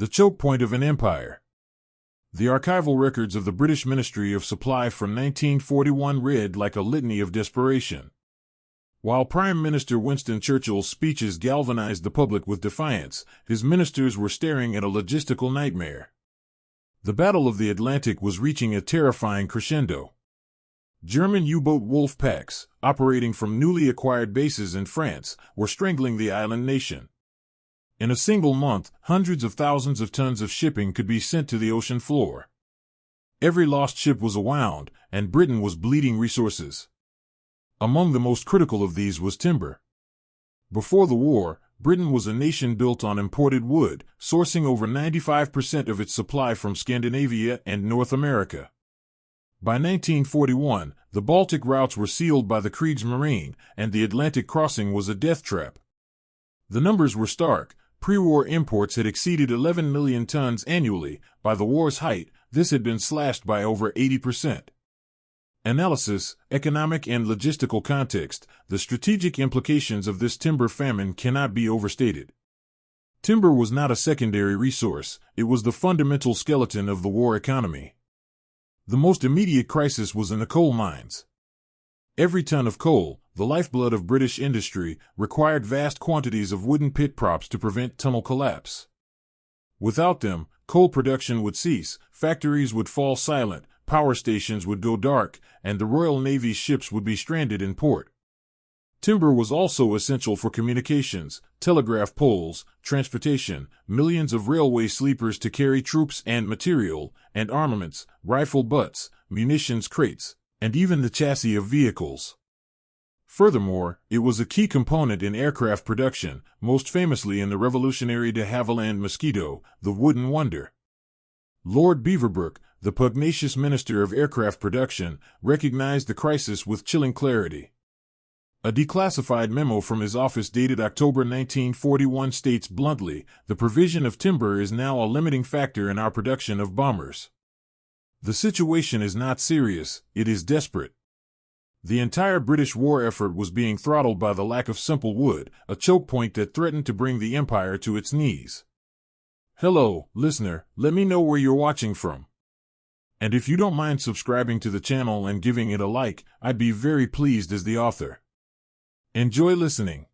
The choke point of an empire. The archival records of the British Ministry of Supply from 1941 read like a litany of desperation. While Prime Minister Winston Churchill's speeches galvanized the public with defiance, his ministers were staring at a logistical nightmare. The Battle of the Atlantic was reaching a terrifying crescendo. German U-boat wolf packs, operating from newly acquired bases in France, were strangling the island nation. In a single month, hundreds of thousands of tons of shipping could be sent to the ocean floor. Every lost ship was a wound, and Britain was bleeding resources. Among the most critical of these was timber. Before the war, Britain was a nation built on imported wood, sourcing over 95% of its supply from Scandinavia and North America. By 1941, the Baltic routes were sealed by the Kriegsmarine, and the Atlantic crossing was a death trap. The numbers were stark. Pre-war imports had exceeded 11 million tons annually. By the war's height, this had been slashed by over 80%. Analysis, economic and logistical context. The strategic implications of this timber famine cannot be overstated. Timber was not a secondary resource, it was the fundamental skeleton of the war economy. The most immediate crisis was in the coal mines. Every ton of coal, the lifeblood of British industry, required vast quantities of wooden pit props to prevent tunnel collapse. Without them, coal production would cease, factories would fall silent, power stations would go dark, and the Royal Navy's ships would be stranded in port. Timber was also essential for communications, telegraph poles, transportation, millions of railway sleepers to carry troops and material, and armaments, rifle butts, munitions crates, and even the chassis of vehicles. Furthermore, it was a key component in aircraft production, most famously in the revolutionary de Havilland Mosquito, the wooden wonder. Lord Beaverbrook, the pugnacious Minister of Aircraft Production, recognized the crisis with chilling clarity. A declassified memo from his office dated October 1941 states bluntly, "The provision of timber is now a limiting factor in our production of bombers." The situation is not serious, it is desperate. The entire British war effort was being throttled by the lack of simple wood, a choke point that threatened to bring the empire to its knees. Hello, listener, let me know where you're watching from. And if you don't mind subscribing to the channel and giving it a like, I'd be very pleased as the author. Enjoy listening.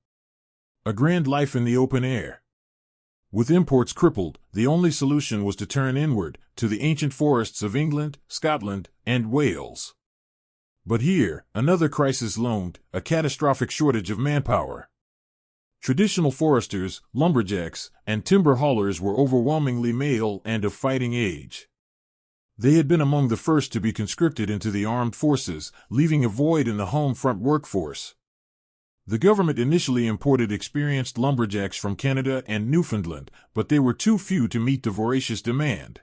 A grand life in the open air. With imports crippled, the only solution was to turn inward, to the ancient forests of England, Scotland, and Wales. But here, another crisis loomed, a catastrophic shortage of manpower. Traditional foresters, lumberjacks, and timber haulers were overwhelmingly male and of fighting age. They had been among the first to be conscripted into the armed forces, leaving a void in the home front workforce. The government initially imported experienced lumberjacks from Canada and Newfoundland, but they were too few to meet the voracious demand.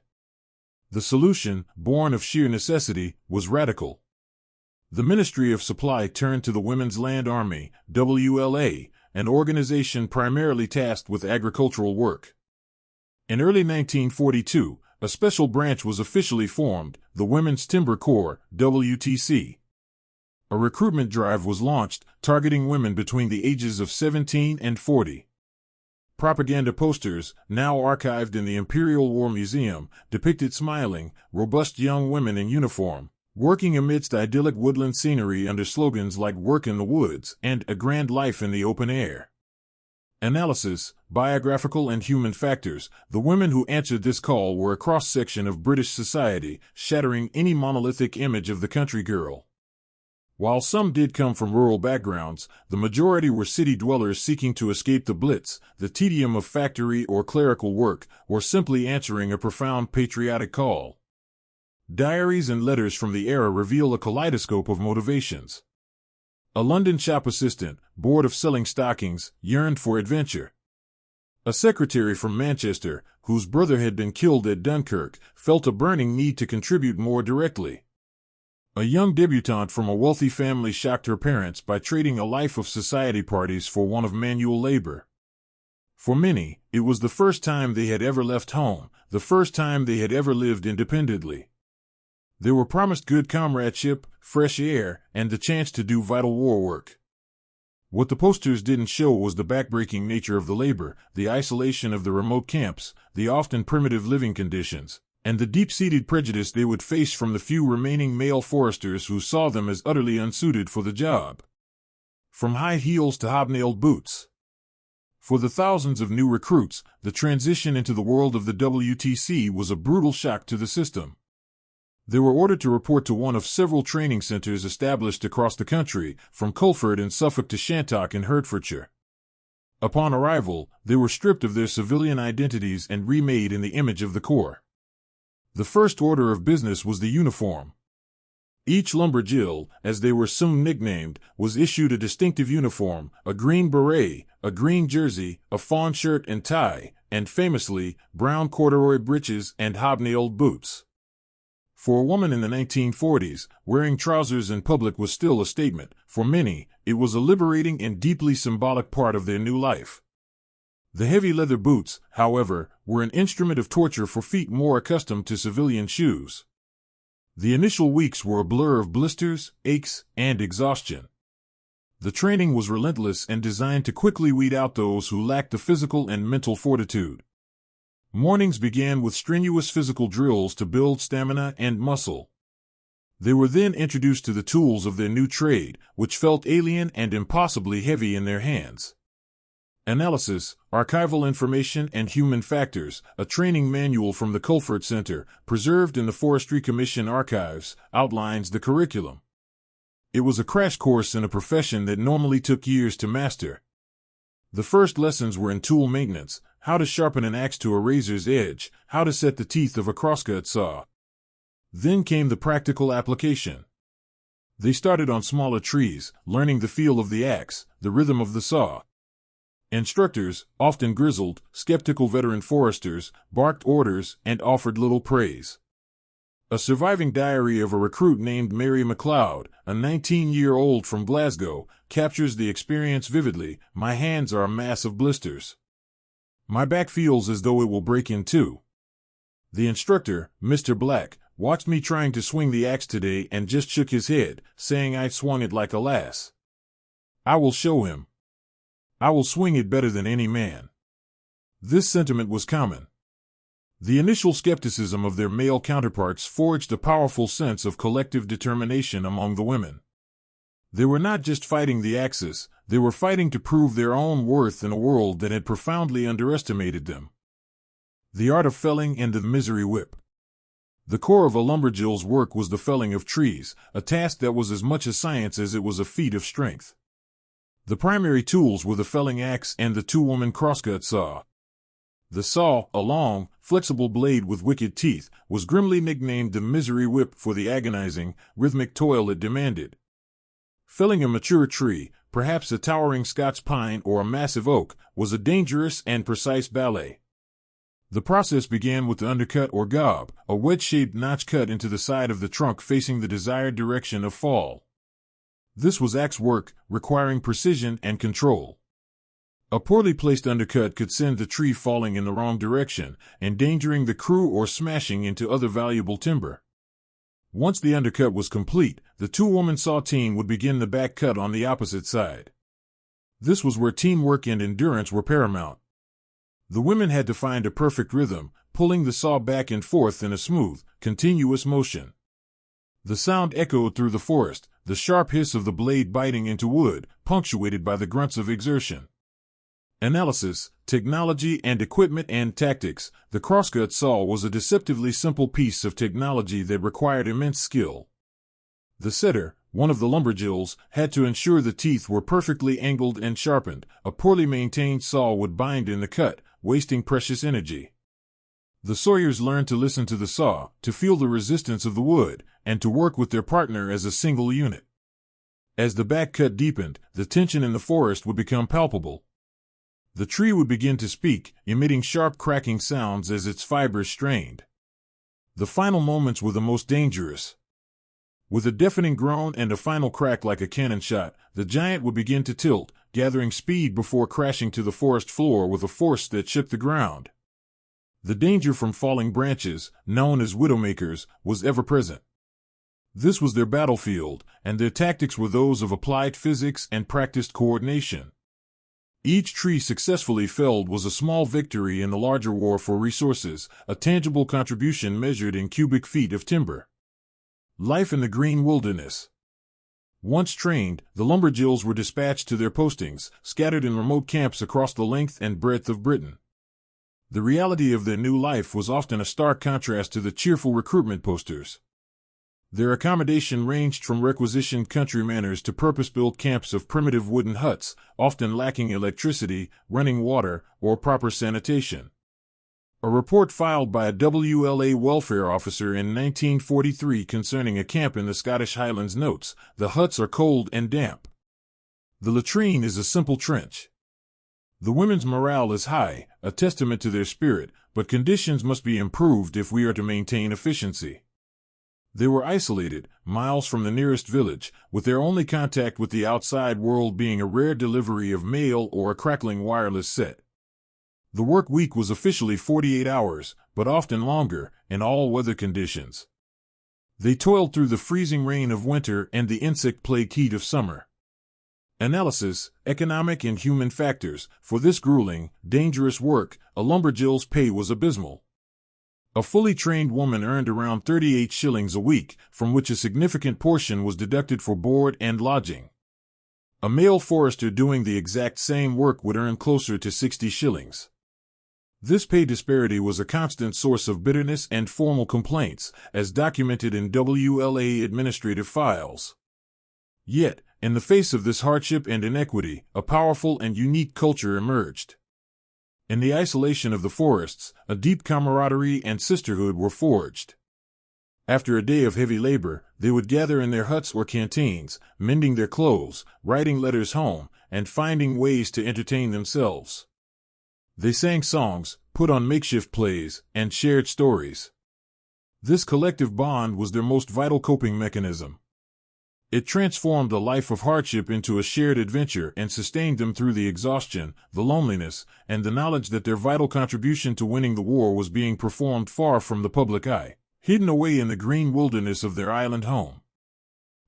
The solution, born of sheer necessity, was radical. The Ministry of Supply turned to the Women's Land Army, WLA, an organization primarily tasked with agricultural work. In early 1942, a special branch was officially formed, the Women's Timber Corps, WTC. A recruitment drive was launched, targeting women between the ages of 17 and 40. Propaganda posters, now archived in the Imperial War Museum, depicted smiling, robust young women in uniform, working amidst idyllic woodland scenery under slogans like "Work in the Woods" and "A Grand Life in the Open Air." Analysis, biographical and human factors. The women who answered this call were a cross-section of British society, shattering any monolithic image of the country girl. While some did come from rural backgrounds, the majority were city dwellers seeking to escape the blitz, the tedium of factory or clerical work, or simply answering a profound patriotic call. Diaries and letters from the era reveal a kaleidoscope of motivations. A London shop assistant, bored of selling stockings, yearned for adventure. A secretary from Manchester, whose brother had been killed at Dunkirk, felt a burning need to contribute more directly. A young debutante from a wealthy family shocked her parents by trading a life of society parties for one of manual labor. For many, it was the first time they had ever left home, the first time they had ever lived independently. They were promised good comradeship, fresh air, and the chance to do vital war work. What the posters didn't show was the backbreaking nature of the labor, the isolation of the remote camps, the often primitive living conditions, and the deep-seated prejudice they would face from the few remaining male foresters who saw them as utterly unsuited for the job. From high heels to hobnailed boots. For the thousands of new recruits, the transition into the world of the WTC was a brutal shock to the system. They were ordered to report to one of several training centers established across the country, from Culford in Suffolk to Shantock in Hertfordshire. Upon arrival, they were stripped of their civilian identities and remade in the image of the Corps. The first order of business was the uniform. Each Lumberjill, as they were soon nicknamed, was issued a distinctive uniform, a green beret, a green jersey, a fawn shirt and tie, and famously, brown corduroy breeches and hobnailed boots. For a woman in the 1940s, wearing trousers in public was still a statement. For many, it was a liberating and deeply symbolic part of their new life. The heavy leather boots, however, were an instrument of torture for feet more accustomed to civilian shoes. The initial weeks were a blur of blisters, aches, and exhaustion. The training was relentless and designed to quickly weed out those who lacked the physical and mental fortitude. Mornings began with strenuous physical drills to build stamina and muscle. They were then introduced to the tools of their new trade, which felt alien and impossibly heavy in their hands. Analysis, Archival Information and Human Factors, a training manual from the Culford Center, preserved in the Forestry Commission archives, outlines the curriculum. It was a crash course in a profession that normally took years to master. The first lessons were in tool maintenance, how to sharpen an axe to a razor's edge, how to set the teeth of a crosscut saw. Then came the practical application. They started on smaller trees, learning the feel of the axe, the rhythm of the saw. Instructors, often grizzled, skeptical veteran foresters, barked orders and offered little praise. A surviving diary of a recruit named Mary MacLeod, a 19-year-old from Glasgow, captures the experience vividly. My hands are a mass of blisters. My back feels as though it will break in two. The instructor, Mr. Black, watched me trying to swing the axe today and just shook his head, saying I'd swung it like a lass. I will show him. I will swing it better than any man. This sentiment was common. The initial skepticism of their male counterparts forged a powerful sense of collective determination among the women. They were not just fighting the Axis, they were fighting to prove their own worth in a world that had profoundly underestimated them. The art of felling and the misery whip. The core of a lumberjill's work was the felling of trees, a task that was as much a science as it was a feat of strength. The primary tools were the felling axe and the two-woman crosscut saw. The saw, a long, flexible blade with wicked teeth, was grimly nicknamed the misery whip for the agonizing, rhythmic toil it demanded. Felling a mature tree, perhaps a towering Scots pine or a massive oak, was a dangerous and precise ballet. The process began with the undercut or gob, a wedge-shaped notch cut into the side of the trunk facing the desired direction of fall. This was axe work, requiring precision and control. A poorly placed undercut could send the tree falling in the wrong direction, endangering the crew or smashing into other valuable timber. Once the undercut was complete, the two-woman saw team would begin the back cut on the opposite side. This was where teamwork and endurance were paramount. The women had to find a perfect rhythm, pulling the saw back and forth in a smooth, continuous motion. The sound echoed through the forest, the sharp hiss of the blade biting into wood, punctuated by the grunts of exertion. Analysis, technology and equipment and tactics. The crosscut saw was a deceptively simple piece of technology that required immense skill. The setter, one of the Lumberjills, had to ensure the teeth were perfectly angled and sharpened. A poorly maintained saw would bind in the cut, wasting precious energy. The sawyers learned to listen to the saw, to feel the resistance of the wood, and to work with their partner as a single unit. As the back cut deepened, the tension in the forest would become palpable. The tree would begin to speak, emitting sharp cracking sounds as its fibers strained. The final moments were the most dangerous. With a deafening groan and a final crack like a cannon shot, the giant would begin to tilt, gathering speed before crashing to the forest floor with a force that shook the ground. The danger from falling branches, known as widowmakers, was ever present. This was their battlefield, and their tactics were those of applied physics and practiced coordination. Each tree successfully felled was a small victory in the larger war for resources, a tangible contribution measured in cubic feet of timber. Life in the green wilderness. Once trained, the Lumberjills were dispatched to their postings, scattered in remote camps across the length and breadth of Britain. The reality of their new life was often a stark contrast to the cheerful recruitment posters. Their accommodation ranged from requisitioned country manors to purpose-built camps of primitive wooden huts, often lacking electricity, running water, or proper sanitation. A report filed by a WLA welfare officer in 1943 concerning a camp in the Scottish Highlands notes, "The huts are cold and damp. The latrine is a simple trench. The women's morale is high, a testament to their spirit, but conditions must be improved if we are to maintain efficiency." They were isolated, miles from the nearest village, with their only contact with the outside world being a rare delivery of mail or a crackling wireless set. The work week was officially 48 hours, but often longer, in all weather conditions. They toiled through the freezing rain of winter and the insect-plagued heat of summer. Analysis, economic and human factors. For this grueling, dangerous work, a lumberjill's pay was abysmal. A fully trained woman earned around 38 shillings a week, from which a significant portion was deducted for board and lodging. A male forester doing the exact same work would earn closer to 60 shillings. This pay disparity was a constant source of bitterness and formal complaints, as documented in WLA administrative files. Yet, in the face of this hardship and inequity, a powerful and unique culture emerged. In the isolation of the forests, a deep camaraderie and sisterhood were forged. After a day of heavy labor, they would gather in their huts or canteens, mending their clothes, writing letters home, and finding ways to entertain themselves. They sang songs, put on makeshift plays, and shared stories. This collective bond was their most vital coping mechanism. It transformed a life of hardship into a shared adventure and sustained them through the exhaustion, the loneliness, and the knowledge that their vital contribution to winning the war was being performed far from the public eye, hidden away in the green wilderness of their island home.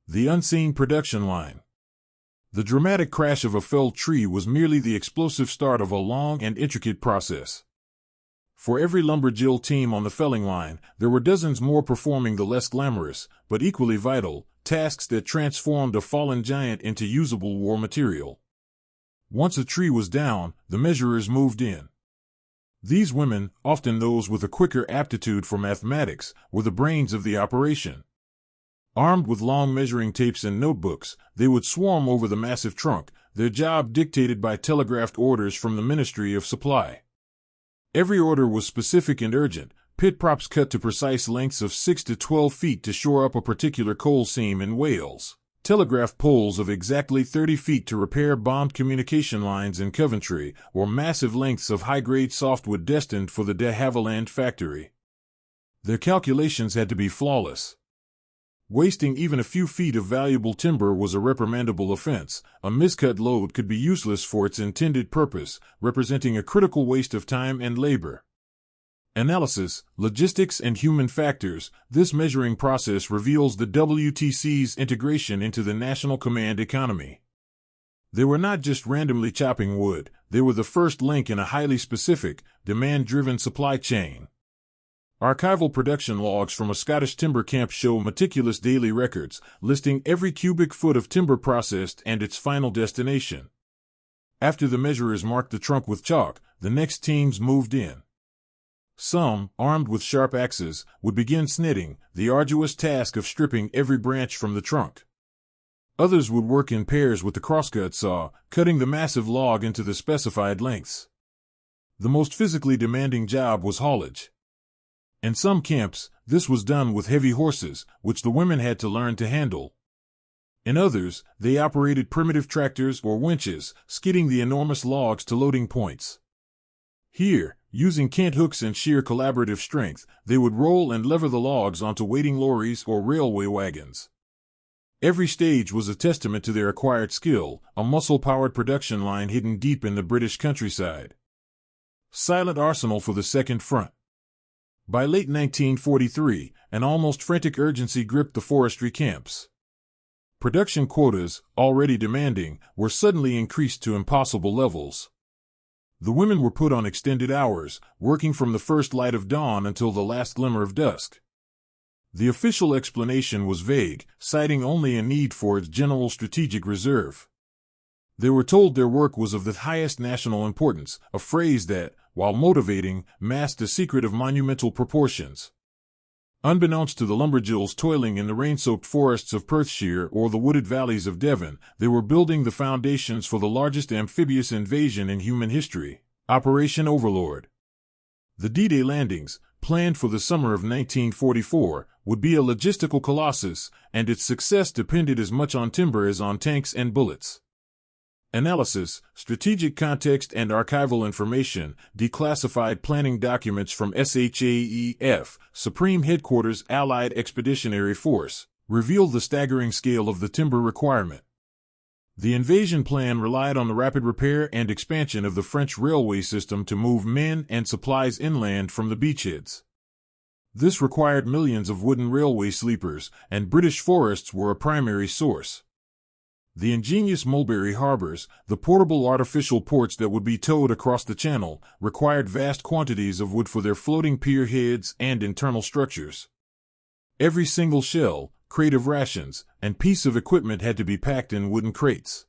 The unseen production line. The dramatic crash of a felled tree was merely the explosive start of a long and intricate process. For every Lumberjill team on the felling line, there were dozens more performing the less glamorous, but equally vital, tasks that transformed a fallen giant into usable war material. Once a tree was down, the measurers moved in. These women, often those with a quicker aptitude for mathematics, were the brains of the operation. Armed with long measuring tapes and notebooks, they would swarm over the massive trunk, their job dictated by telegraphed orders from the Ministry of Supply. Every order was specific and urgent, pit props cut to precise lengths of 6 to 12 feet to shore up a particular coal seam in Wales, telegraph poles of exactly 30 feet to repair bombed communication lines in Coventry, or massive lengths of high-grade softwood destined for the de Havilland factory. Their calculations had to be flawless. Wasting even a few feet of valuable timber was a reprimandable offense. A miscut load could be useless for its intended purpose, representing a critical waste of time and labor. Analysis, logistics and human factors. This measuring process reveals the WTC's integration into the National Command economy. They were not just randomly chopping wood, they were the first link in a highly specific, demand-driven supply chain. Archival production logs from a Scottish timber camp show meticulous daily records, listing every cubic foot of timber processed and its final destination. After the measurers marked the trunk with chalk, the next teams moved in. Some, armed with sharp axes, would begin snitting, the arduous task of stripping every branch from the trunk. Others would work in pairs with the crosscut saw, cutting the massive log into the specified lengths. The most physically demanding job was haulage. In some camps, this was done with heavy horses, which the women had to learn to handle. In others, they operated primitive tractors or winches, skidding the enormous logs to loading points. Here, using cant hooks and sheer collaborative strength, they would roll and lever the logs onto waiting lorries or railway wagons. Every stage was a testament to their acquired skill, a muscle-powered production line hidden deep in the British countryside. Silent arsenal for the Second Front. By late 1943, an almost frantic urgency gripped the forestry camps. Production quotas, already demanding, were suddenly increased to impossible levels. The women were put on extended hours, working from the first light of dawn until the last glimmer of dusk. The official explanation was vague, citing only a need for its general strategic reserve. They were told their work was of the highest national importance, a phrase that, while motivating, masked a secret of monumental proportions. Unbeknownst to the Lumberjills toiling in the rain-soaked forests of Perthshire or the wooded valleys of Devon, they were building the foundations for the largest amphibious invasion in human history, Operation Overlord. The D-Day landings, planned for the summer of 1944, would be a logistical colossus, and its success depended as much on timber as on tanks and bullets. Analysis, strategic context and archival information, declassified planning documents from SHAEF, Supreme Headquarters Allied Expeditionary Force, revealed the staggering scale of the timber requirement. The invasion plan relied on the rapid repair and expansion of the French railway system to move men and supplies inland from the beachheads. This required millions of wooden railway sleepers, and British forests were a primary source. The ingenious Mulberry harbors, the portable artificial ports that would be towed across the channel, required vast quantities of wood for their floating pier heads and internal structures. Every single shell, crate of rations, and piece of equipment had to be packed in wooden crates.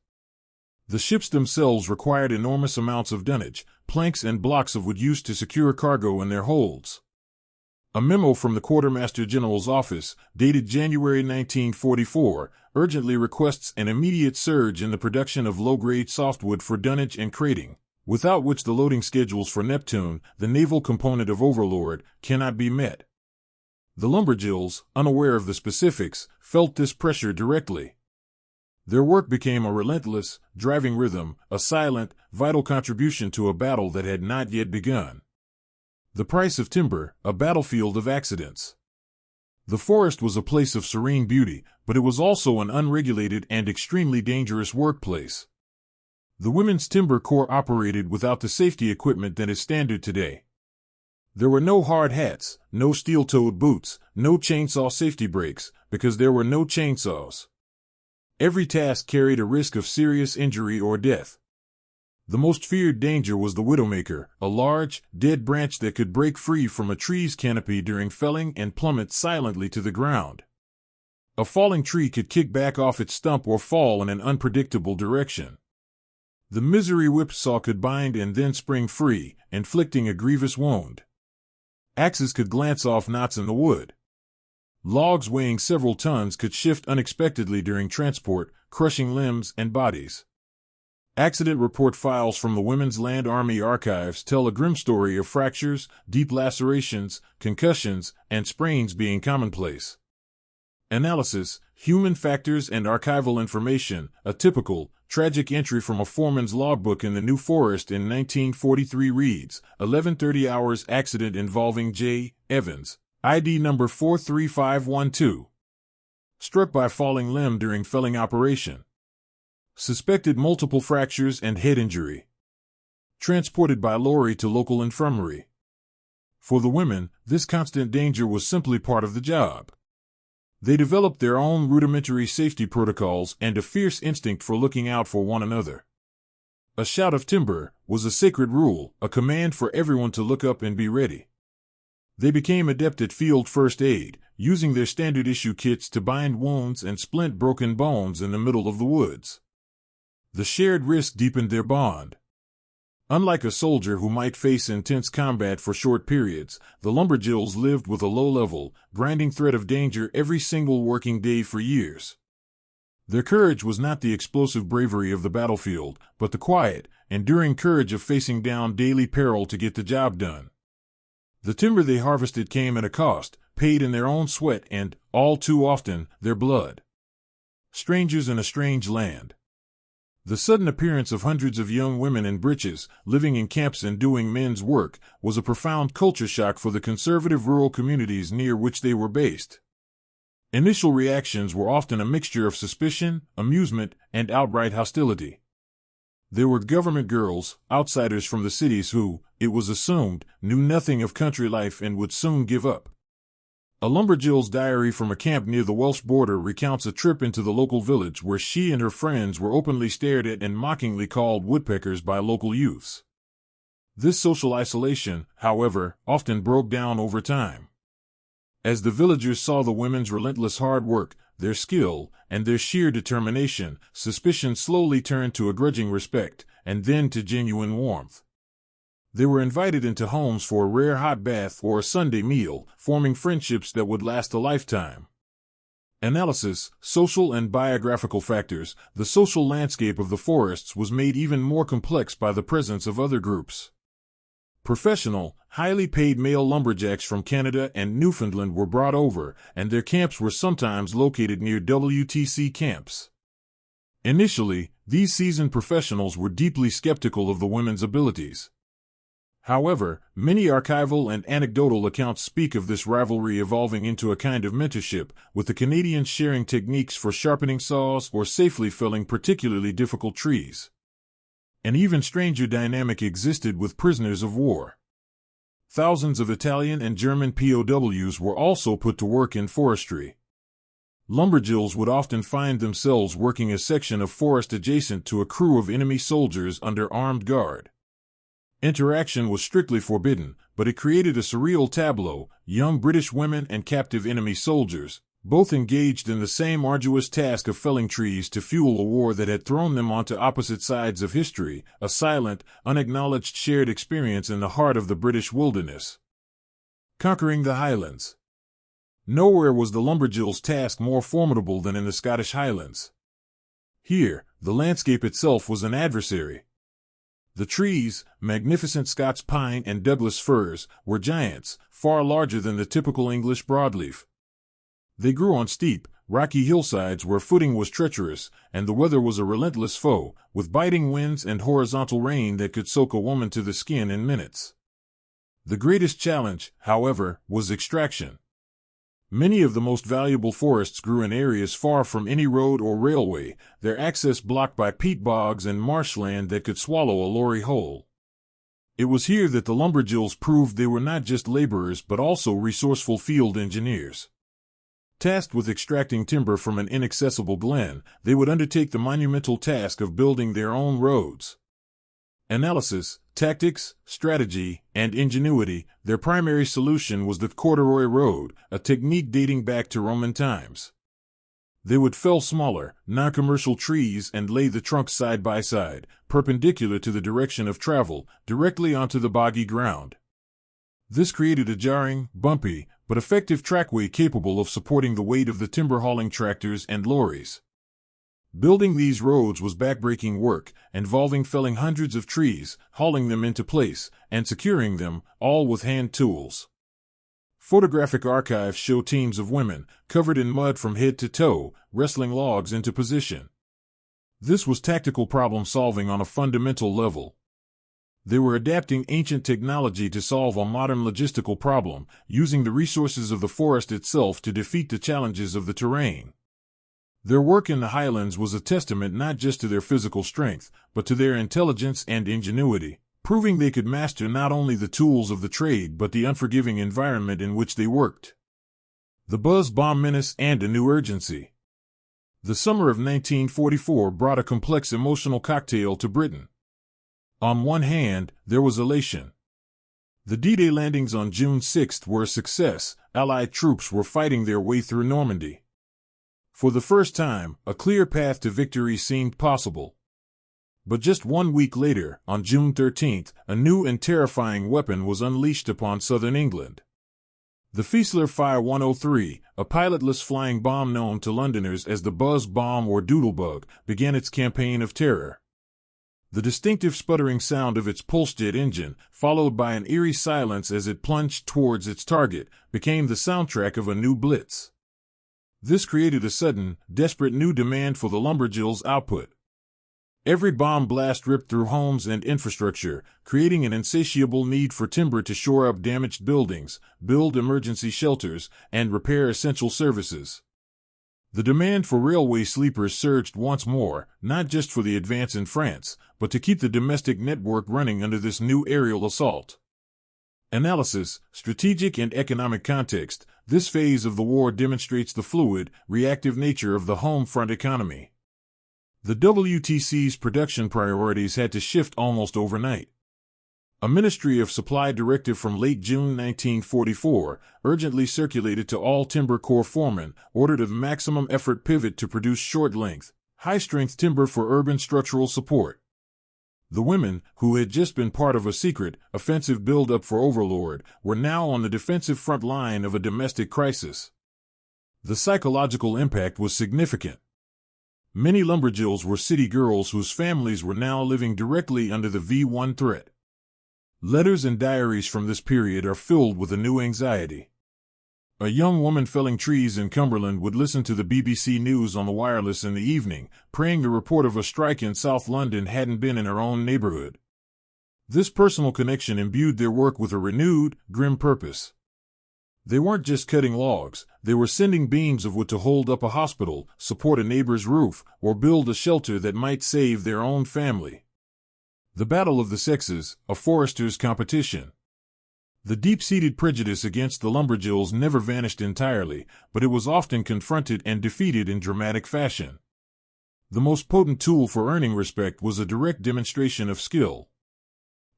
The ships themselves required enormous amounts of dunnage, planks and blocks of wood used to secure cargo in their holds. A memo from the Quartermaster General's office, dated January 1944, urgently requests an immediate surge in the production of low-grade softwood for dunnage and crating, without which the loading schedules for Neptune, the naval component of Overlord, cannot be met. The Lumberjills, unaware of the specifics, felt this pressure directly. Their work became a relentless, driving rhythm, a silent, vital contribution to a battle that had not yet begun. The price of timber, a battlefield of accidents. The forest was a place of serene beauty, but it was also an unregulated and extremely dangerous workplace. The Women's Timber Corps operated without the safety equipment that is standard today. There were no hard hats, no steel-toed boots, no chainsaw safety brakes, because there were no chainsaws. Every task carried a risk of serious injury or death. The most feared danger was the widowmaker, a large, dead branch that could break free from a tree's canopy during felling and plummet silently to the ground. A falling tree could kick back off its stump or fall in an unpredictable direction. The misery whipsaw could bind and then spring free, inflicting a grievous wound. Axes could glance off knots in the wood. Logs weighing several tons could shift unexpectedly during transport, crushing limbs and bodies. Accident report files from the Women's Land Army archives tell a grim story of fractures, deep lacerations, concussions, and sprains being commonplace. Analysis, human factors and archival information, a typical, tragic entry from a foreman's logbook in the New Forest in 1943 reads, 11:30 hours accident involving J. Evans, ID number 43512. Struck by falling limb during felling operation. Suspected multiple fractures and head injury. Transported by lorry to local infirmary. For the women, this constant danger was simply part of the job. They developed their own rudimentary safety protocols and a fierce instinct for looking out for one another. A shout of timber was a sacred rule, a command for everyone to look up and be ready. They became adept at field first aid, using their standard issue kits to bind wounds and splint broken bones in the middle of the woods. The shared risk deepened their bond. Unlike a soldier who might face intense combat for short periods, the Lumberjills lived with a low-level, grinding threat of danger every single working day for years. Their courage was not the explosive bravery of the battlefield, but the quiet, enduring courage of facing down daily peril to get the job done. The timber they harvested came at a cost, paid in their own sweat and, all too often, their blood. Strangers in a strange land. The sudden appearance of hundreds of young women in breeches, living in camps and doing men's work, was a profound culture shock for the conservative rural communities near which they were based. Initial reactions were often a mixture of suspicion, amusement, and outright hostility. There were government girls, outsiders from the cities who, it was assumed, knew nothing of country life and would soon give up. A Lumberjill's diary from a camp near the Welsh border recounts a trip into the local village where she and her friends were openly stared at and mockingly called woodpeckers by local youths. This social isolation, however, often broke down over time. As the villagers saw the women's relentless hard work, their skill, and their sheer determination, suspicion slowly turned to a grudging respect, and then to genuine warmth. They were invited into homes for a rare hot bath or a Sunday meal, forming friendships that would last a lifetime. Analysis, social and biographical factors. The social landscape of the forests was made even more complex by the presence of other groups. Professional, highly paid male lumberjacks from Canada and Newfoundland were brought over, and their camps were sometimes located near WTC camps. Initially, these seasoned professionals were deeply skeptical of the women's abilities. However, many archival and anecdotal accounts speak of this rivalry evolving into a kind of mentorship, with the Canadians sharing techniques for sharpening saws or safely felling particularly difficult trees. An even stranger dynamic existed with prisoners of war. Thousands of Italian and German POWs were also put to work in forestry. Lumberjills would often find themselves working a section of forest adjacent to a crew of enemy soldiers under armed guard. Interaction was strictly forbidden, but it created a surreal tableau: young British women and captive enemy soldiers, both engaged in the same arduous task of felling trees to fuel a war that had thrown them onto opposite sides of history, a silent, unacknowledged shared experience in the heart of the British wilderness. Conquering the Highlands. Nowhere was the Lumberjills' task more formidable than in the Scottish Highlands. Here, the landscape itself was an adversary. The trees, magnificent Scots pine and Douglas firs, were giants, far larger than the typical English broadleaf. They grew on steep, rocky hillsides where footing was treacherous, and the weather was a relentless foe, with biting winds and horizontal rain that could soak a woman to the skin in minutes. The greatest challenge, however, was extraction. Many of the most valuable forests grew in areas far from any road or railway, their access blocked by peat bogs and marshland that could swallow a lorry whole. It was here that the Lumberjills proved they were not just laborers but also resourceful field engineers. Tasked with extracting timber from an inaccessible glen, they would undertake the monumental task of building their own roads. Analysis, tactics, strategy, and ingenuity. Their primary solution was the corduroy road, a technique dating back to Roman times. They would fell smaller, non-commercial trees and lay the trunks side by side, perpendicular to the direction of travel, directly onto the boggy ground. This created a jarring, bumpy, but effective trackway capable of supporting the weight of the timber-hauling tractors and lorries. Building these roads was backbreaking work, involving felling hundreds of trees, hauling them into place, and securing them, all with hand tools. Photographic archives show teams of women, covered in mud from head to toe, wrestling logs into position. This was tactical problem-solving on a fundamental level. They were adapting ancient technology to solve a modern logistical problem, using the resources of the forest itself to defeat the challenges of the terrain. Their work in the Highlands was a testament not just to their physical strength, but to their intelligence and ingenuity, proving they could master not only the tools of the trade but the unforgiving environment in which they worked. The buzz bomb menace and a new urgency. The summer of 1944 brought a complex emotional cocktail to Britain. On one hand, there was elation. The D-Day landings on June 6 were a success. Allied troops were fighting their way through Normandy. For the first time, a clear path to victory seemed possible. But just 1 week later, on June 13, a new and terrifying weapon was unleashed upon southern England. The Fieseler Fire 103, a pilotless flying bomb known to Londoners as the buzz bomb or doodlebug, began its campaign of terror. The distinctive sputtering sound of its pulse-jet engine, followed by an eerie silence as it plunged towards its target, became the soundtrack of a new blitz. This created a sudden, desperate new demand for the Lumberjills' output. Every bomb blast ripped through homes and infrastructure, creating an insatiable need for timber to shore up damaged buildings, build emergency shelters, and repair essential services. The demand for railway sleepers surged once more, not just for the advance in France, but to keep the domestic network running under this new aerial assault. Analysis, strategic and economic context. This phase of the war demonstrates the fluid, reactive nature of the home front economy. The WTC's production priorities had to shift almost overnight. A Ministry of Supply directive from late June 1944, urgently circulated to all timber corps foremen, ordered a maximum effort pivot to produce short-length, high-strength timber for urban structural support. The women, who had just been part of a secret, offensive build-up for Overlord, were now on the defensive front line of a domestic crisis. The psychological impact was significant. Many Lumberjills were city girls whose families were now living directly under the V1 threat. Letters and diaries from this period are filled with a new anxiety. A young woman felling trees in Cumberland would listen to the BBC News on the wireless in the evening, praying the report of a strike in South London hadn't been in her own neighborhood. This personal connection imbued their work with a renewed, grim purpose. They weren't just cutting logs, they were sending beams of wood to hold up a hospital, support a neighbor's roof, or build a shelter that might save their own family. The battle of the sexes, a forester's competition. The deep-seated prejudice against the Lumberjills never vanished entirely, but it was often confronted and defeated in dramatic fashion. The most potent tool for earning respect was a direct demonstration of skill.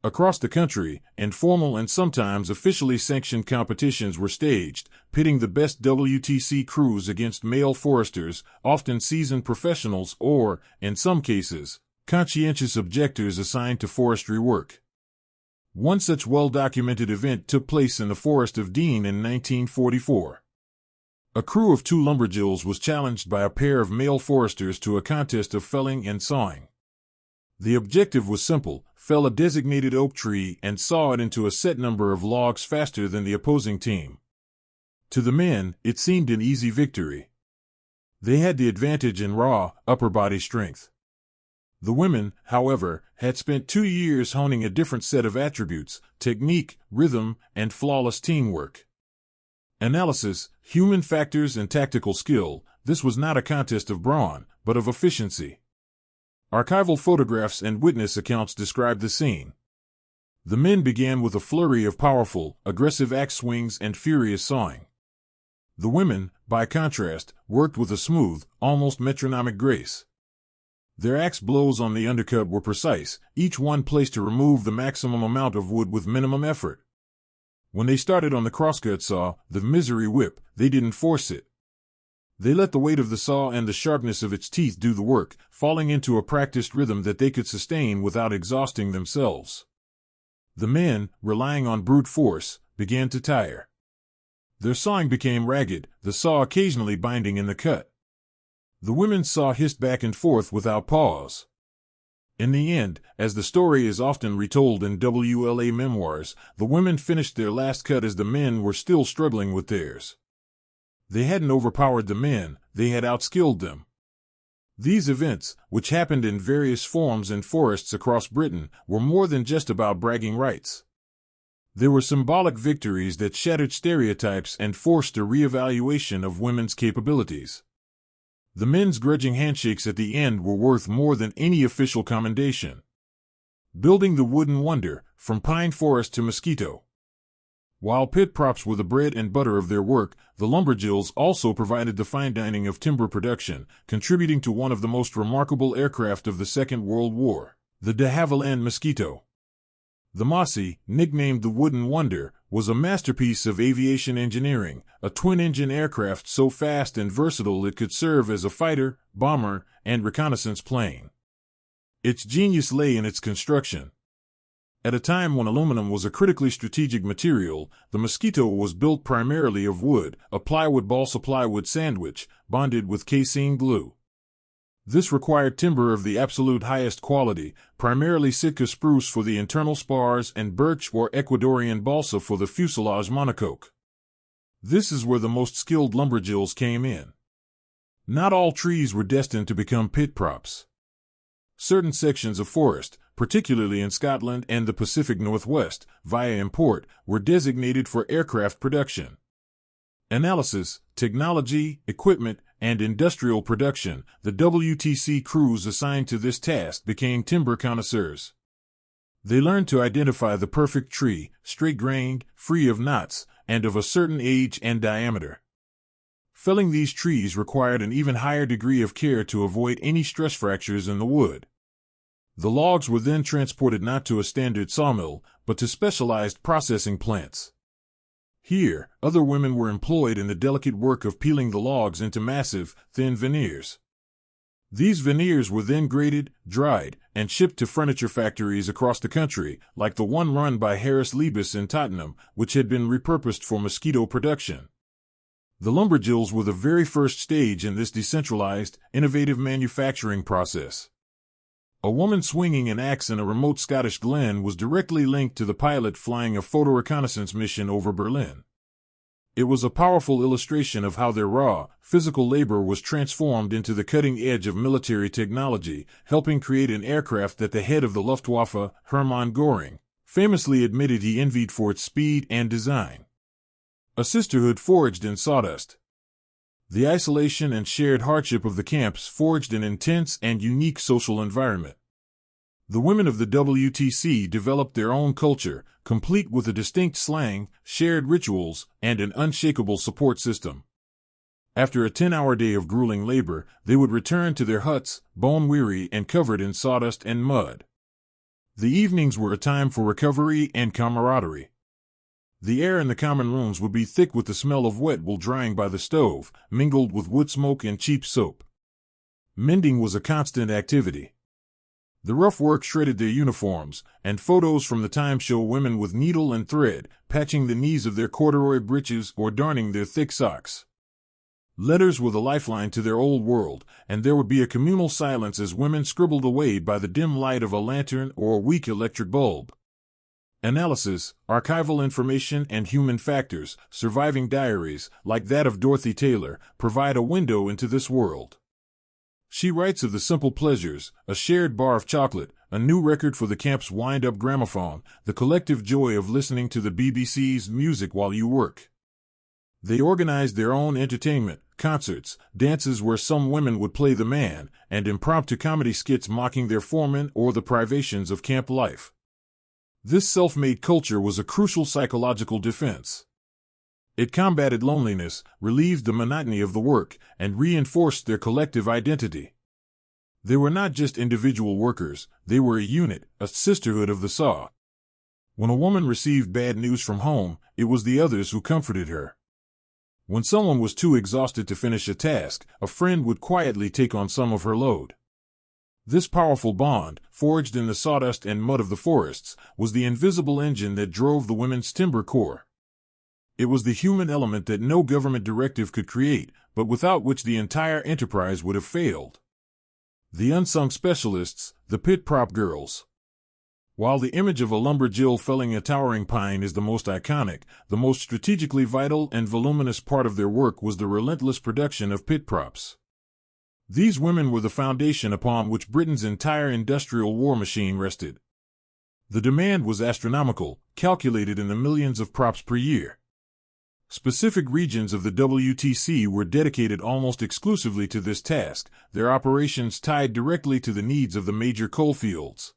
Across the country, informal and sometimes officially sanctioned competitions were staged, pitting the best WTC crews against male foresters, often seasoned professionals or, in some cases, conscientious objectors assigned to forestry work. One such well-documented event took place in the Forest of Dean in 1944. A crew of 2 Lumberjills was challenged by a pair of male foresters to a contest of felling and sawing. The objective was simple: fell a designated oak tree and saw it into a set number of logs faster than the opposing team. To the men, it seemed an easy victory. They had the advantage in raw, upper body strength. The women, however, had spent 2 years honing a different set of attributes: technique, rhythm, and flawless teamwork. Analysis, human factors and tactical skill. This was not a contest of brawn, but of efficiency. Archival photographs and witness accounts describe the scene. The men began with a flurry of powerful, aggressive axe swings and furious sawing. The women, by contrast, worked with a smooth, almost metronomic grace. Their axe blows on the undercut were precise, each one placed to remove the maximum amount of wood with minimum effort. When they started on the crosscut saw, the misery whip, they didn't force it. They let the weight of the saw and the sharpness of its teeth do the work, falling into a practiced rhythm that they could sustain without exhausting themselves. The men, relying on brute force, began to tire. Their sawing became ragged, the saw occasionally binding in the cut. The women's saw hissed back and forth without pause. In the end, as the story is often retold in WLA memoirs, the women finished their last cut as the men were still struggling with theirs. They hadn't overpowered the men, they had outskilled them. These events, which happened in various forms in forests across Britain, were more than just about bragging rights. They were symbolic victories that shattered stereotypes and forced a reevaluation of women's capabilities. The men's grudging handshakes at the end were worth more than any official commendation. Building the wooden wonder, from pine forest to Mosquito. While pit props were the bread and butter of their work, the Lumberjills also provided the fine dining of timber production, contributing to one of the most remarkable aircraft of the Second World War, the de Havilland Mosquito. The Mossy, nicknamed the Wooden Wonder, was a masterpiece of aviation engineering, a twin-engine aircraft so fast and versatile it could serve as a fighter, bomber, and reconnaissance plane. Its genius lay in its construction. At a time when aluminum was a critically strategic material, the Mosquito was built primarily of wood, a plywood balsa plywood sandwich, bonded with casein glue. This required timber of the absolute highest quality, primarily Sitka spruce for the internal spars and birch or Ecuadorian balsa for the fuselage monocoque. This is where the most skilled Lumberjills came in. Not all trees were destined to become pit props. Certain sections of forest, particularly in Scotland and the Pacific Northwest, via import, were designated for aircraft production. Analysis, technology, equipment, and industrial production, the WTC crews assigned to this task became timber connoisseurs. They learned to identify the perfect tree, straight-grained, free of knots, and of a certain age and diameter. Felling these trees required an even higher degree of care to avoid any stress fractures in the wood. The logs were then transported not to a standard sawmill, but to specialized processing plants. Here, other women were employed in the delicate work of peeling the logs into massive, thin veneers. These veneers were then graded, dried, and shipped to furniture factories across the country, like the one run by Harris Liebes in Tottenham, which had been repurposed for Mosquito production. The Lumberjills were the very first stage in this decentralized, innovative manufacturing process. A woman swinging an axe in a remote Scottish glen was directly linked to the pilot flying a photo reconnaissance mission over Berlin. It was a powerful illustration of how their raw, physical labor was transformed into the cutting edge of military technology, helping create an aircraft that the head of the Luftwaffe, Hermann Göring, famously admitted he envied for its speed and design. A sisterhood forged in sawdust. The isolation and shared hardship of the camps forged an intense and unique social environment. The women of the WTC developed their own culture, complete with a distinct slang, shared rituals, and an unshakable support system. After a 10-hour day of grueling labor, they would return to their huts, bone-weary and covered in sawdust and mud. The evenings were a time for recovery and camaraderie. The air in the common rooms would be thick with the smell of wet wool drying by the stove, mingled with wood smoke and cheap soap. Mending was a constant activity. The rough work shredded their uniforms, and photos from the time show women with needle and thread, patching the knees of their corduroy breeches or darning their thick socks. Letters were the lifeline to their old world, and there would be a communal silence as women scribbled away by the dim light of a lantern or a weak electric bulb. Analysis, archival information, and human factors, surviving diaries, like that of Dorothy Taylor, provide a window into this world. She writes of the simple pleasures, a shared bar of chocolate, a new record for the camp's wind-up gramophone, the collective joy of listening to the BBC's music while you work. They organized their own entertainment, concerts, dances where some women would play the man, and impromptu comedy skits mocking their foremen or the privations of camp life. This self-made culture was a crucial psychological defense. It combated loneliness, relieved the monotony of the work, and reinforced their collective identity. They were not just individual workers, they were a unit, a sisterhood of the saw. When a woman received bad news from home, it was the others who comforted her. When someone was too exhausted to finish a task, a friend would quietly take on some of her load. This powerful bond, forged in the sawdust and mud of the forests, was the invisible engine that drove the women's timber corps. It was the human element that no government directive could create, but without which the entire enterprise would have failed. The unsung specialists, the pit prop girls. While the image of a lumberjill felling a towering pine is the most iconic, the most strategically vital and voluminous part of their work was the relentless production of pit props. These women were the foundation upon which Britain's entire industrial war machine rested. The demand was astronomical, calculated in the millions of props per year. Specific regions of the WTC were dedicated almost exclusively to this task, their operations tied directly to the needs of the major coalfields.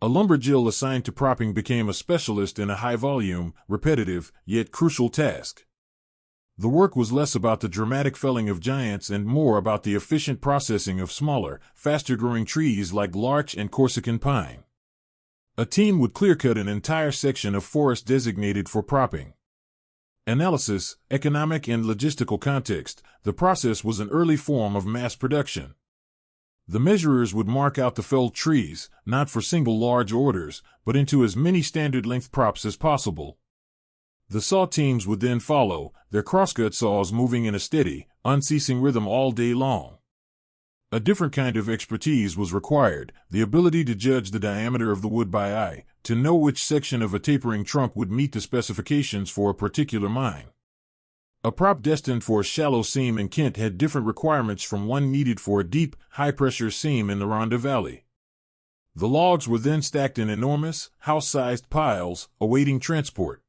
A lumberjill assigned to propping became a specialist in a high-volume, repetitive, yet crucial task. The work was less about the dramatic felling of giants and more about the efficient processing of smaller, faster-growing trees like larch and Corsican pine. A team would clear-cut an entire section of forest designated for propping. Analysis, economic and logistical context, the process was an early form of mass production. The measurers would mark out the felled trees, not for single large orders, but into as many standard-length props as possible. The saw teams would then follow, their crosscut saws moving in a steady, unceasing rhythm all day long. A different kind of expertise was required, the ability to judge the diameter of the wood by eye, to know which section of a tapering trunk would meet the specifications for a particular mine. A prop destined for a shallow seam in Kent had different requirements from one needed for a deep, high-pressure seam in the Rhondda Valley. The logs were then stacked in enormous, house-sized piles, awaiting transport.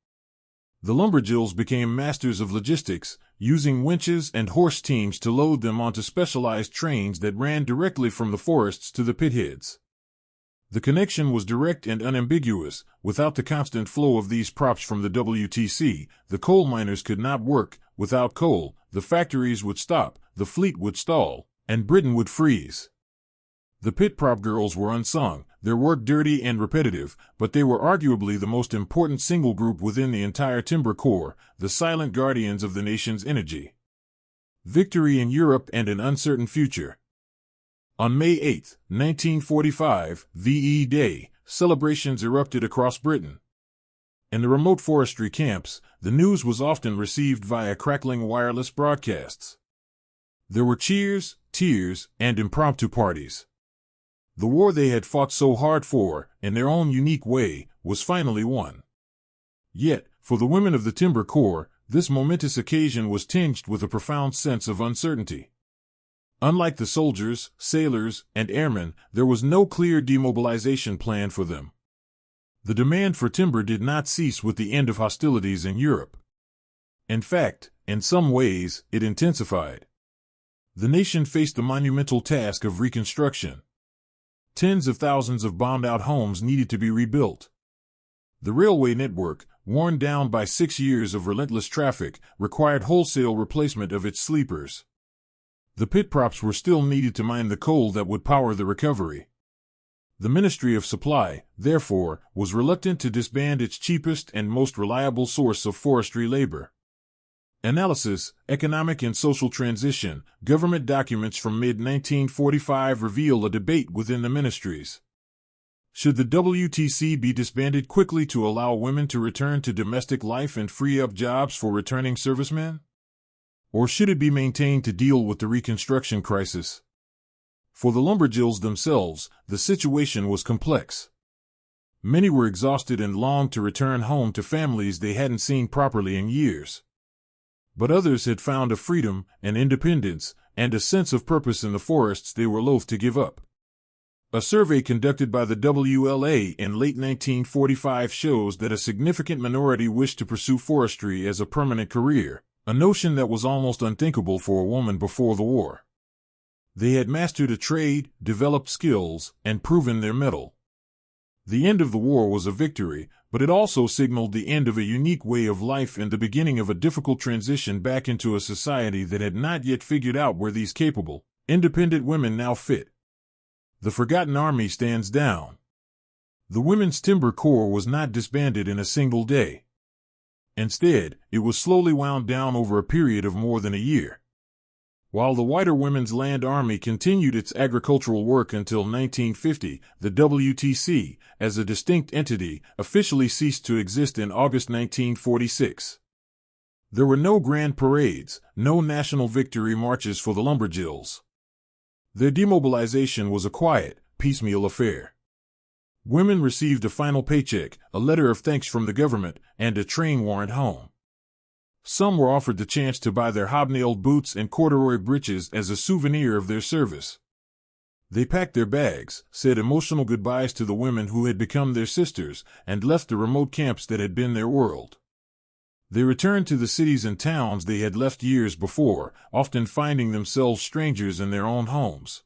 The Lumberjills became masters of logistics, using winches and horse teams to load them onto specialized trains that ran directly from the forests to the pitheads. The connection was direct and unambiguous. Without the constant flow of these props from the WTC, the coal miners could not work. Without coal, the factories would stop, the fleet would stall, and Britain would freeze. The pit prop girls were unsung, their work dirty and repetitive, but they were arguably the most important single group within the entire timber corps, the silent guardians of the nation's energy. Victory in Europe and an uncertain future. On May 8, 1945, VE Day, celebrations erupted across Britain. In the remote forestry camps, the news was often received via crackling wireless broadcasts. There were cheers, tears, and impromptu parties. The war they had fought so hard for, in their own unique way, was finally won. Yet, for the women of the Timber Corps, this momentous occasion was tinged with a profound sense of uncertainty. Unlike the soldiers, sailors, and airmen, there was no clear demobilization plan for them. The demand for timber did not cease with the end of hostilities in Europe. In fact, in some ways, it intensified. The nation faced the monumental task of reconstruction. Tens of thousands of bombed-out homes needed to be rebuilt. The railway network, worn down by 6 years of relentless traffic, required wholesale replacement of its sleepers. The pit props were still needed to mine the coal that would power the recovery. The Ministry of Supply, therefore, was reluctant to disband its cheapest and most reliable source of forestry labor. Analysis, Economic and Social Transition, government documents from mid-1945 reveal a debate within the ministries. Should the WTC be disbanded quickly to allow women to return to domestic life and free up jobs for returning servicemen? Or should it be maintained to deal with the Reconstruction crisis? For the Lumberjills themselves, the situation was complex. Many were exhausted and longed to return home to families they hadn't seen properly in years. But others had found a freedom, an independence, and a sense of purpose in the forests they were loath to give up. A survey conducted by the WLA in late 1945 shows that a significant minority wished to pursue forestry as a permanent career, a notion that was almost unthinkable for a woman before the war. They had mastered a trade, developed skills, and proven their mettle. The end of the war was a victory, but it also signaled the end of a unique way of life and the beginning of a difficult transition back into a society that had not yet figured out where these capable, independent women now fit. The forgotten army stands down. The Women's Timber Corps was not disbanded in a single day. Instead, it was slowly wound down over a period of more than a year. While the Whiter Women's Land Army continued its agricultural work until 1950, the WTC, as a distinct entity, officially ceased to exist in August 1946. There were no grand parades, no national victory marches for the Lumberjills. Their demobilization was a quiet, piecemeal affair. Women received a final paycheck, a letter of thanks from the government, and a train warrant home. Some were offered the chance to buy their hobnailed boots and corduroy breeches as a souvenir of their service. They packed their bags, said emotional goodbyes to the women who had become their sisters, and left the remote camps that had been their world. They returned to the cities and towns they had left years before, often finding themselves strangers in their own homes.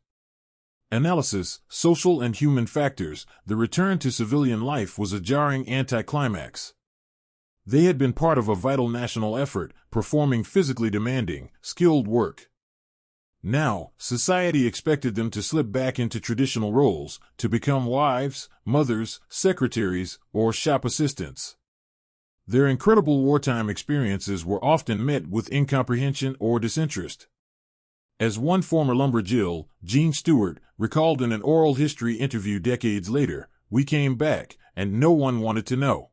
Analysis, Social and Human Factors. The return to civilian life was a jarring anticlimax. They had been part of a vital national effort, performing physically demanding, skilled work. Now, society expected them to slip back into traditional roles, to become wives, mothers, secretaries, or shop assistants. Their incredible wartime experiences were often met with incomprehension or disinterest. As one former Lumberjill, Jean Stewart, recalled in an oral history interview decades later, "We came back, and no one wanted to know.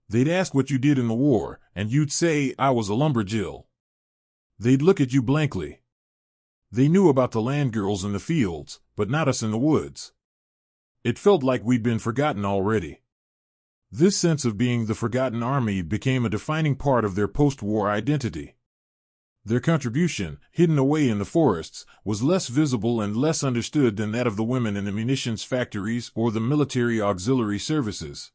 They'd ask what you did in the war, and you'd say, 'I was a Lumberjill.' They'd look at you blankly. They knew about the land girls in the fields, but not us in the woods. It felt like we'd been forgotten already." This sense of being the forgotten army became a defining part of their post-war identity. Their contribution, hidden away in the forests, was less visible and less understood than that of the women in the munitions factories or the military auxiliary services.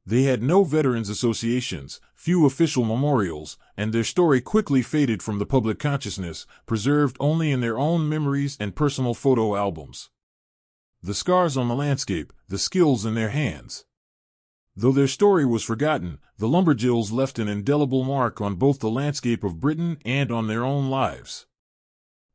They had no veterans associations, few official memorials, and their story quickly faded from the public consciousness, preserved only in their own memories and personal photo albums. The scars on the landscape, the skills in their hands. Though their story was forgotten, the Lumberjills left an indelible mark on both the landscape of Britain and on their own lives.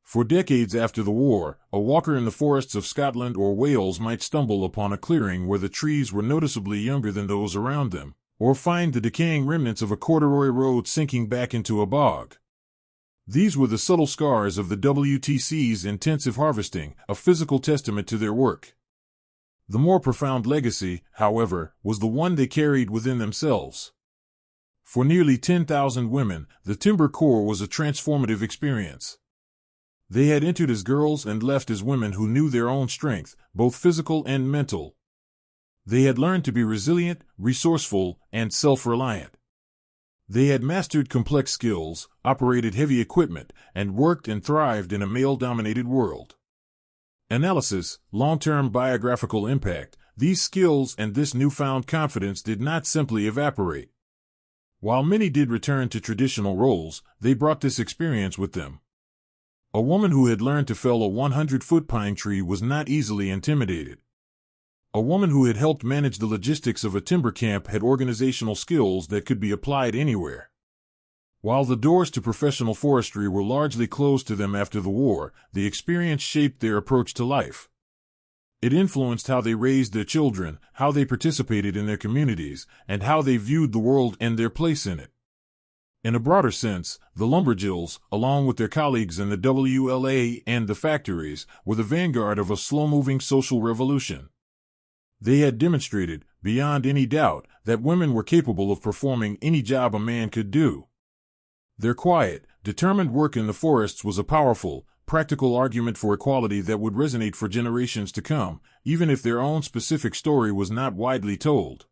For decades after the war, a walker in the forests of Scotland or Wales might stumble upon a clearing where the trees were noticeably younger than those around them, or find the decaying remnants of a corduroy road sinking back into a bog. These were the subtle scars of the WTC's intensive harvesting, a physical testament to their work. The more profound legacy, however, was the one they carried within themselves. For nearly 10,000 women, the Timber Corps was a transformative experience. They had entered as girls and left as women who knew their own strength, both physical and mental. They had learned to be resilient, resourceful, and self-reliant. They had mastered complex skills, operated heavy equipment, and worked and thrived in a male-dominated world. Analysis, long-term biographical impact. These skills and this newfound confidence did not simply evaporate. While many did return to traditional roles, they brought this experience with them. A woman who had learned to fell a 100-foot pine tree was not easily intimidated. A woman who had helped manage the logistics of a timber camp had organizational skills that could be applied anywhere. While the doors to professional forestry were largely closed to them after the war, the experience shaped their approach to life. It influenced how they raised their children, how they participated in their communities, and how they viewed the world and their place in it. In a broader sense, the Lumberjills, along with their colleagues in the WLA and the factories, were the vanguard of a slow-moving social revolution. They had demonstrated, beyond any doubt, that women were capable of performing any job a man could do. Their quiet, determined work in the forests was a powerful, practical argument for equality that would resonate for generations to come, even if their own specific story was not widely told.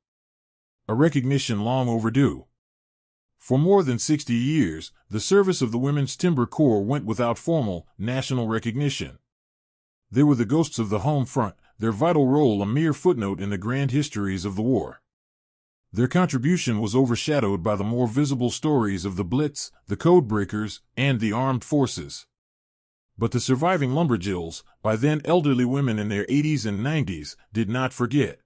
A recognition long overdue. For more than 60 years, the service of the Women's Timber Corps went without formal, national recognition. They were the ghosts of the home front, their vital role a mere footnote in the grand histories of the war. Their contribution was overshadowed by the more visible stories of the Blitz, the Codebreakers, and the armed forces. But the surviving Lumberjills, by then elderly women in their 80s and 90s, did not forget.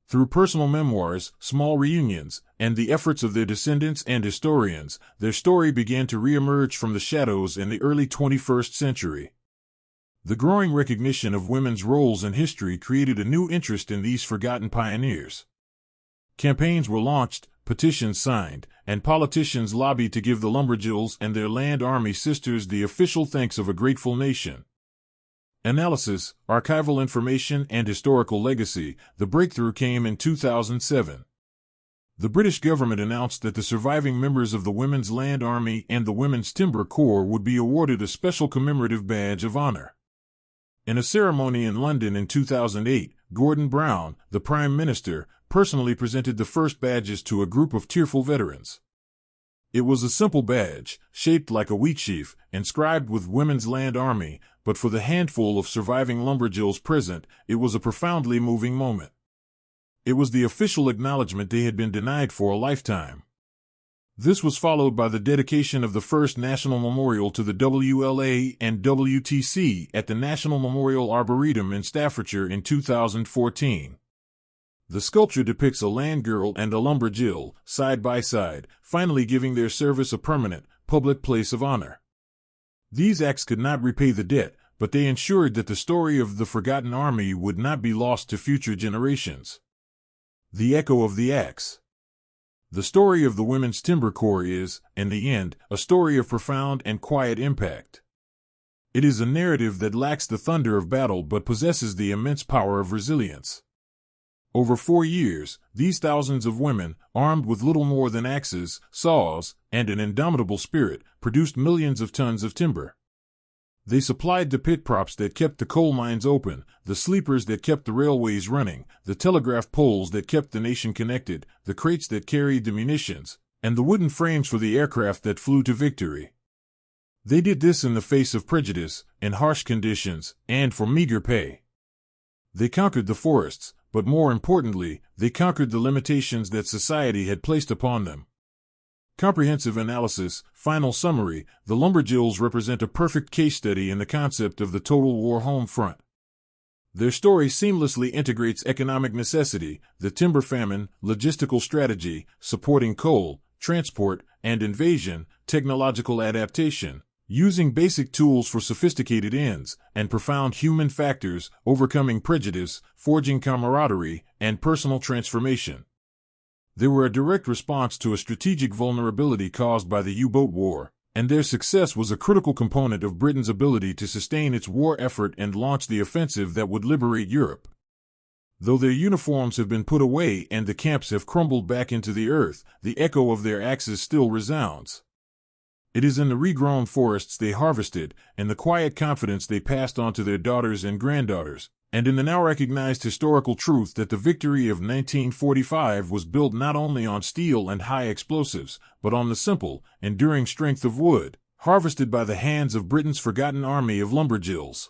Through personal memoirs, small reunions, and the efforts of their descendants and historians, their story began to re-emerge from the shadows in the early 21st century. The growing recognition of women's roles in history created a new interest in these forgotten pioneers. Campaigns were launched, petitions signed, and politicians lobbied to give the Lumberjills and their land army sisters the official thanks of a grateful nation. Analysis, archival information, and historical legacy. The breakthrough came in 2007. The British government announced that the surviving members of the Women's Land Army and the Women's Timber Corps would be awarded a special commemorative badge of honor. In a ceremony in London in 2008, Gordon Brown, the Prime Minister, personally presented the first badges to a group of tearful veterans. It was a simple badge, shaped like a wheat sheaf, inscribed with Women's Land Army, but for the handful of surviving Lumberjills present, it was a profoundly moving moment. It was the official acknowledgement they had been denied for a lifetime. This was followed by the dedication of the first national memorial to the WLA and WTC at the National Memorial Arboretum in Staffordshire in 2014. The sculpture depicts a land girl and a Lumberjill, side by side, finally giving their service a permanent, public place of honor. These acts could not repay the debt, but they ensured that the story of the forgotten army would not be lost to future generations. The echo of the axe. The story of the Women's Timber Corps is, in the end, a story of profound and quiet impact. It is a narrative that lacks the thunder of battle but possesses the immense power of resilience. Over 4 years, these thousands of women, armed with little more than axes, saws, and an indomitable spirit, produced millions of tons of timber. They supplied the pit props that kept the coal mines open, the sleepers that kept the railways running, the telegraph poles that kept the nation connected, the crates that carried the munitions, and the wooden frames for the aircraft that flew to victory. They did this in the face of prejudice, in harsh conditions, and for meager pay. They conquered the forests, but more importantly, they conquered the limitations that society had placed upon them. Comprehensive analysis. Final summary. The Lumberjills represent a perfect case study in the concept of the total war home front. Their story seamlessly integrates economic necessity, the timber famine, logistical strategy, supporting coal, transport, and invasion, technological adaptation, using basic tools for sophisticated ends, and profound human factors, overcoming prejudice, forging camaraderie, and personal transformation. They were a direct response to a strategic vulnerability caused by the U-boat war, and their success was a critical component of Britain's ability to sustain its war effort and launch the offensive that would liberate Europe. Though their uniforms have been put away and the camps have crumbled back into the earth, the echo of their axes still resounds. It is in the regrown forests they harvested, and the quiet confidence they passed on to their daughters and granddaughters, and in the now recognized historical truth that the victory of 1945 was built not only on steel and high explosives, but on the simple, enduring strength of wood, harvested by the hands of Britain's forgotten army of Lumberjills.